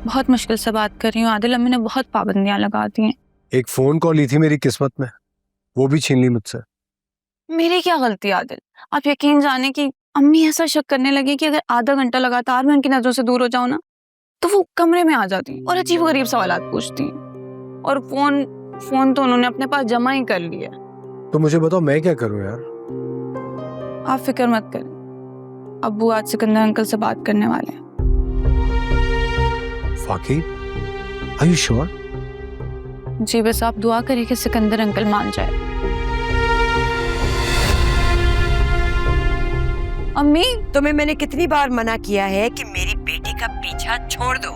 बहुत मुश्किल से बात कर रही हूँ आदिल, अम्मी ने बहुत पाबंदियां लगा दी हैं। एक फोन कॉल ली थी मेरी किस्मत में, वो भी छीन ली मुझसे। मेरी क्या गलती आदिल? आप यकीन जाने कि अम्मी ऐसा शक करने लगी कि अगर आधा घंटा लगातार मैं उनकी नजरों से दूर हो जाऊं ना तो वो कमरे में आ जाती और अजीब गरीब सवालात पूछती हैं। और फोन तो उन्होंने अपने पास जमा ही कर लिया। तो मुझे बताओ मैं क्या करूं यार? आप फिक्र मत करें, अब्बू आज सिकंदर अंकल से बात करने वाले हैं। फाकी, आर यू श्योर? जी, बस आप दुआ करिए कि सिकंदर अंकल मान जाए। अम्मी, तुम्हें मैंने कितनी बार मना किया है कि मेरी बेटी का पीछा छोड़ दो।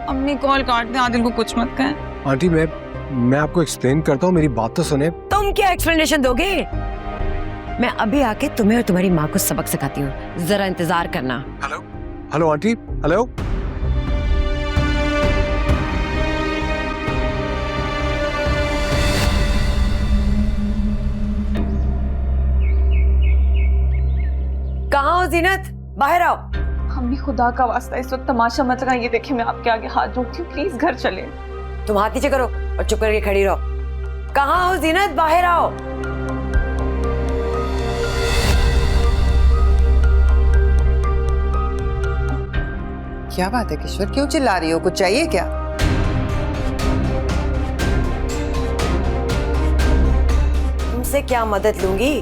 अम्मी कॉल काट दें, आदिल को कुछ मत कहें। आंटी मैं आपको एक्सप्लेन करता हूँ, मेरी बात तो सुने। तुम क्या एक्सप्लेनेशन दोगे? मैं अभी आके तुम्हें और तुम्हारी माँ को सबक सिखाती हूँ, जरा इंतजार करना। Hello hello aunty, hello. कहाँ हो जीनत? बाहर आओ। अम्मी खुदा का वास्ता इस वक्त तमाशा मत लगाइए, देखिए मैं आपके आगे हाथ जोड़ती हूँ, प्लीज घर चले। तुम हाथ नीचे करो और चुप करके खड़ी रहो। कहाँ हो जीनत? बाहर आओ। क्या बात है किशोर, क्यों चिल्ला रही हो? कुछ चाहिए क्या? तुमसे क्या मदद लूंगी?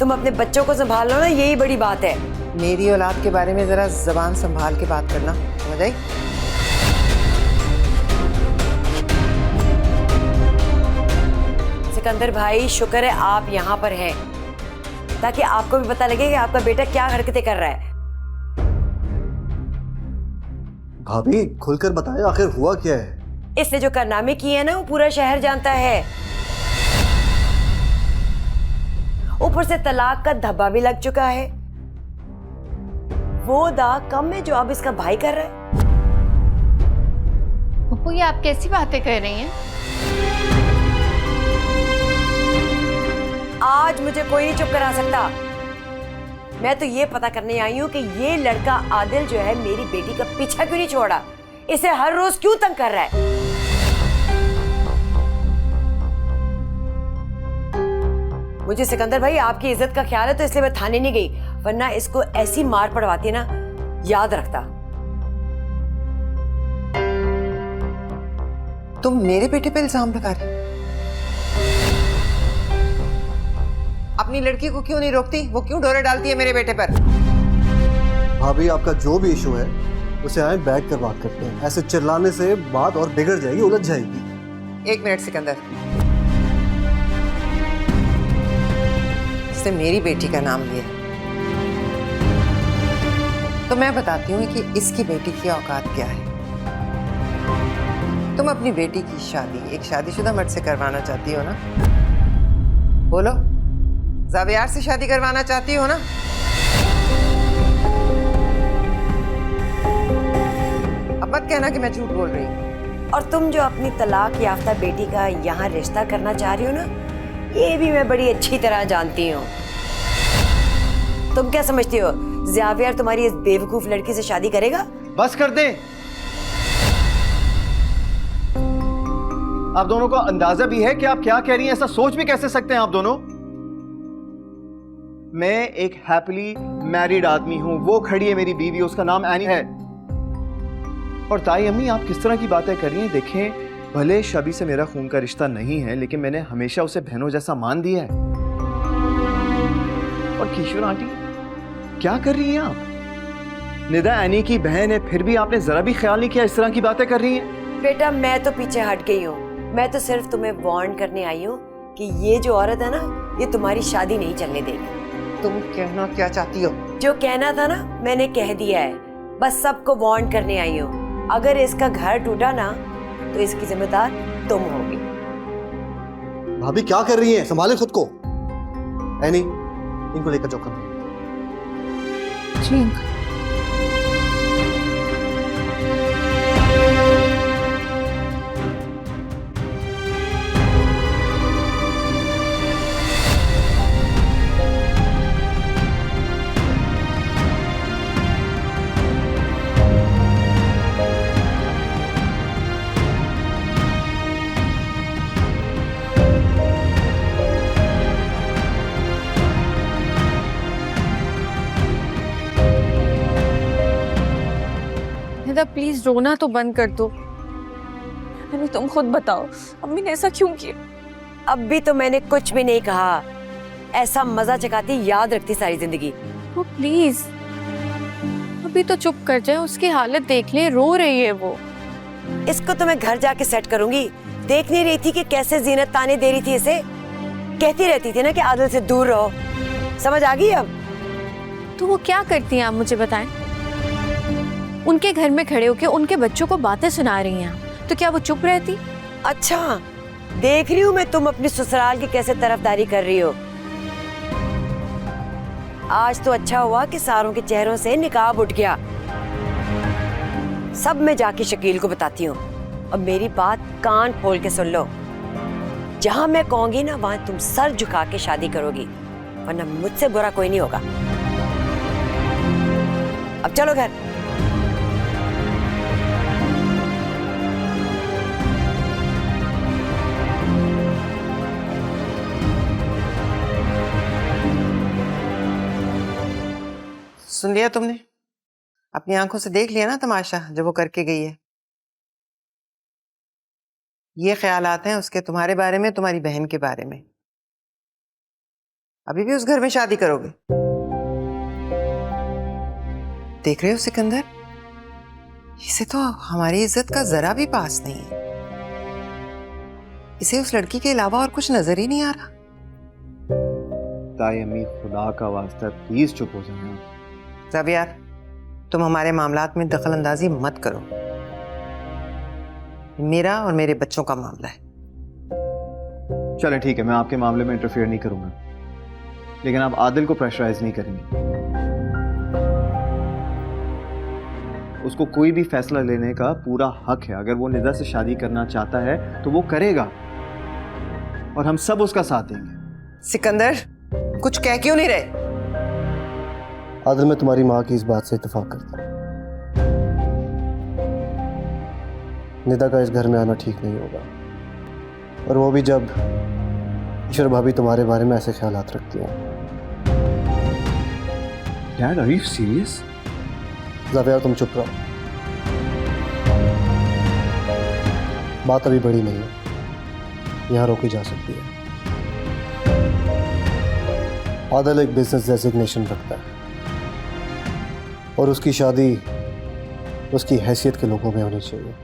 तुम अपने बच्चों को संभाल लो ना, यही बड़ी बात है। मेरी औलाद के बारे में जरा जबान संभाल के बात करना, समझ आई? सिकंदर भाई, शुक्र है आप यहाँ पर हैं, ताकि आपको भी पता लगे कि आपका बेटा क्या हरकतें कर रहा है। भाभी खुलकर बताएं, आखिर हुआ क्या है? इसने जो कारनामे किए हैं ना, वो पूरा शहर जानता है। ऊपर से तलाक का धब्बा भी लग चुका है। वो दाग कम है जो अब इसका भाई कर रहा है। पप्पू, ये आप कैसी बातें कर रही हैं? आज मुझे कोई नहीं चुप करा सकता। मैं तो ये पता करने आई हूँ कि ये लड़का आदिल जो है मेरी बेटी का पीछा क्यों नहीं छोड़ा, इसे हर रोज क्यों तंग कर रहा है। मुझे सिकंदर भाई आपकी इज्जत का ख्याल है तो इसलिए मैं थाने नहीं गई, वरना इसको ऐसी मार पड़वाती है ना, याद रखता। तुम मेरे बेटे पे इल्जाम लगा रही? अपनी लड़की को क्यों नहीं रोकती? वो क्यों डोरे डालती है मेरे बेटे पर? भाभी आपका जो भी इशू है उसे आए बैठ कर बात करते हैं। ऐसे चिल्लाने से बात और बिगड़ जाएगी, उलझ जाएगी। एक मिनट सिकंदर, इसने मेरी बेटी का नाम लिया, तो मैं बताती हूँ कि इसकी बेटी की औकात क्या है। तुम अपनी बेटी की शादी एक शादीशुदा मर्द से करवाना चाहती हो ना? बोलो, जावियार से शादी करवाना चाहती हो ना? अब मत कहना कि मैं झूठ बोल रही हूँ। और तुम जो अपनी तलाक याफ्ता बेटी का यहाँ रिश्ता करना चाह रही हो ना, ये भी मैं बड़ी अच्छी तरह जानती हूँ। तुम क्या समझती हो ज़ावियर तुम्हारी इस बेवकूफ लड़की से शादी करेगा? बस कर दे। आप दोनों को अंदाजा भी है कि आप क्या कह रही हैं? ऐसा सोच भी कैसे सकते हैं आप दोनों? मैं एक हैप्पीली मैरिड आदमी हूं, वो खड़ी है मेरी बीवी, उसका नाम एनी है। और ताई अम्मी, आप किस तरह की बातें कर रही हैं? देखें, भले शबी से मेरा खून का रिश्ता नहीं है, लेकिन मैंने हमेशा उसे बहनों जैसा मान दिया है। और किशोर आंटी, क्या कर रही हैं आप? निदा एनी की बहन है, फिर भी आपने जरा भी ख्याल नहीं किया इस तरह की बातें कर रही हैं। बेटा, मैं तो पीछे हट गई हूँ। मैं तो सिर्फ तुम्हें वार्न करने आई हूँ कि ये जो औरत है ना, ये तुम्हारी शादी नहीं चलने देगी। तुम कहना क्या चाहती हो? जो कहना था ना, मैंने कह दिया है। बस सबको वार्न करने आई हूँ। अगर इसका घर टूटा ना, तो इसकी जिम्मेदार तुम होगी। भाभी क्या कर रही हैं? संभाले खुद को। एनी, इनको लेकर जाओ कमरे। जी निदा प्लीज रोना तो बंद कर दो। अरे तुम खुद बताओ अम्मी ने ऐसा क्यों किया? अब भी तो मैंने कुछ भी नहीं कहा। ऐसा मजा चकाती याद रखती सारी जिंदगी। वो प्लीज अभी तो चुप कर जाए, उसकी हालत देख ले, रो रही है वो। इसको तो मैं घर जाके सेट करूंगी। देख नहीं रही थी कि कैसे जीनत ताने दे रही थी इसे? कहती रहती थी ना कि आदिल से दूर रहो। समझ आ गई अब? तो वो क्या करती हैं आप मुझे बताएं? उनके घर में खड़े होके उनके बच्चों को बातें सुना रही हैं, तो क्या वो चुप रहती? अच्छा, देख रही हूँ मैं तुम अपनी ससुराल की कैसे तरफदारी कर रही हो। आज तो अच्छा हुआ कि सारों के चेहरों से निकाब उठ गया। सब मैं जाके शकील को बताती हूँ। और मेरी बात कान खोल के सुन लो। जहां मैं कहूंगी ना वहां तुम सर झुका के शादी करोगी, वरना मुझसे बुरा कोई नहीं होगा। अब चलो घर। सुन लिया तुमने? अपनी आंखों से देख लिया ना तमाशा जो वो करके गई है। ये ख्यालात हैं उसके तुम्हारे बारे में, तुम्हारी बहन के बारे में। अभी भी उस घर में शादी करोगे? देख रहे हो सिकंदर, इसे तो हमारी इज्जत का जरा भी पास नहीं है। इसे उस लड़की के अलावा और कुछ नजर ही नहीं आ रहा। ताई अम्मी खुदा का वास्ता प्लीज चुप हो जाना। ज़ावियार, तुम हमारे मामलात में दखल अंदाजी मत करो। मेरा और मेरे बच्चों का मामला है। चलें ठीक है, मैं आपके मामले में इंटरफेयर नहीं करूंगा, लेकिन आप आदिल को प्रेशराइज नहीं करेंगे। उसको कोई भी फैसला लेने का पूरा हक है। अगर वो निदा से शादी करना चाहता है तो वो करेगा, और हम सब उसका साथ देंगे। सिकंदर, कुछ कह क्यों नहीं रहे? आदिल, मैं तुम्हारी माँ की इस बात से इत्तेफाक करता हूँ। निदा का इस घर में आना ठीक नहीं होगा, और वो भी जब ईश्वर भाभी तुम्हारे बारे में ऐसे ख्यालात रखती हैं। Dad, are you serious? Zaviya, तुम चुप रहो। बात अभी बड़ी नहीं है, यहाँ रोकी जा सकती है। आदिल एक बिजनेस डेजिग्नेशन रखता है, और उसकी शादी उसकी हैसियत के लोगों में होनी चाहिए,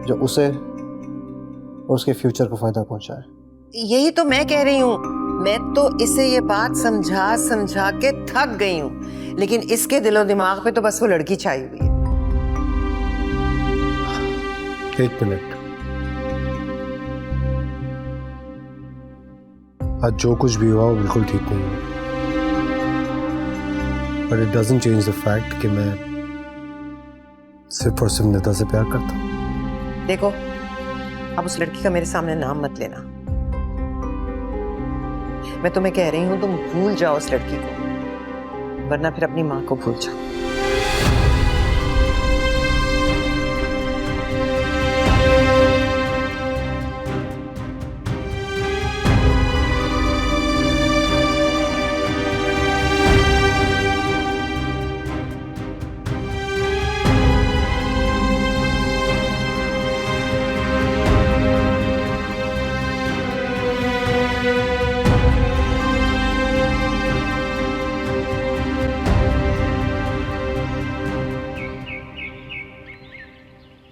जो उसे और उसके फ्यूचर को फायदा पहुंचाए। यही तो मैं कह रही हूँ। मैं तो इसे ये बात समझा समझा के थक गई हूँ, लेकिन इसके दिलो दिमाग पे तो बस वो लड़की छाई हुई है। एक मिनट, आज जो कुछ भी हुआ वो बिल्कुल ठीक नहीं है, but it doesn't change the fact कि मैं सिर्फ और सिर्फ निदा से प्यार करता हूँ। देखो, अब उस लड़की का मेरे सामने नाम मत लेना। मैं तुम्हें कह रही हूं तुम भूल जाओ उस लड़की को, वरना फिर अपनी माँ को भूल जाओ।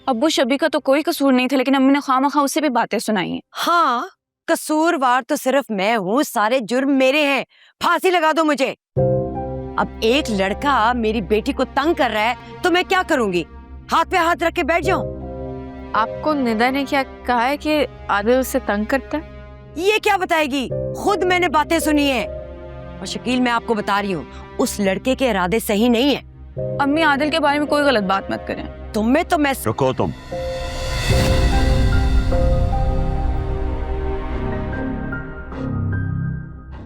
अब्बू शबी का तो कोई कसूर नहीं था, लेकिन अम्मी ने खामखा उससे भी बातें सुनाई हैं। हाँ, कसूरवार तो सिर्फ मैं हूँ, सारे जुर्म मेरे हैं। फांसी लगा दो मुझे। अब एक लड़का मेरी बेटी को तंग कर रहा है तो मैं क्या करूंगी? हाथ पे हाथ रख के बैठ जाऊं? आपको निदा ने क्या कहा है कि आदिल उसे तंग करता है? ये क्या बताएगी? खुद मैंने बातें सुनी है। और शकील, मैं आपको बता रही हूँ, उस लड़के के इरादे सही नहीं है। अम्मी, आदिल के बारे में कोई गलत बात मत करें। तुम्हें तो मैं रुको तुम।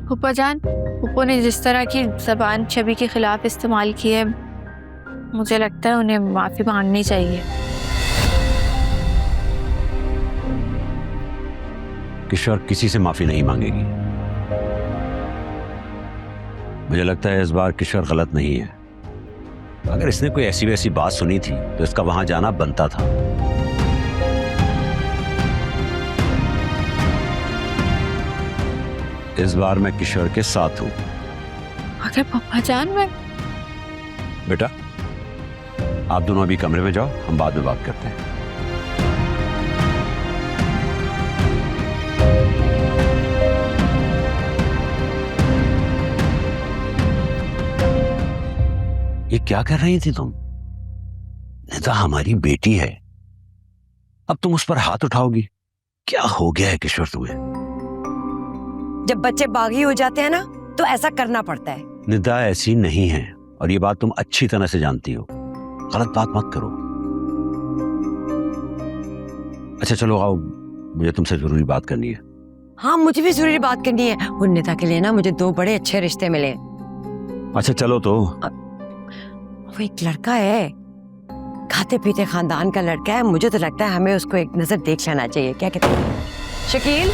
फूफा जान, फूफो ने जिस तरह की ज़बान छवि के खिलाफ इस्तेमाल की है, मुझे लगता है उन्हें माफ़ी मांगनी चाहिए। किशोर किसी से माफी नहीं मांगेगी। मुझे लगता है इस बार किशोर गलत नहीं है। अगर इसने कोई ऐसी वैसी बात सुनी थी तो इसका वहां जाना बनता था। इस बार मैं किशोर के साथ हूं। अगर पापा जान मैं बेटा आप दोनों अभी कमरे में जाओ, हम बाद में बात करते हैं। ये क्या कर रही थी तुम? निदा हमारी बेटी है, अब तुम उस पर हाथ उठाओगी? क्या हो गया है किशोर तुम्हें? जब बच्चे बागी हो जाते हैं ना तो ऐसा करना पड़ता है। निदा ऐसी नहीं है और ये बात तुम अच्छी तरह से जानती हो। गलत बात मत करो। अच्छा चलो आओ, मुझे तुमसे जरूरी बात करनी है। हाँ मुझे भी जरूरी बात करनी है। उन्नीता के लिए ना मुझे 2 बड़े अच्छे रिश्ते मिले। अच्छा चलो तो। वो एक लड़का है, खाते पीते खानदान का लड़का है। मुझे तो लगता है हमें उसको एक नजर देख लेना चाहिए। क्या कहते हैं शकील?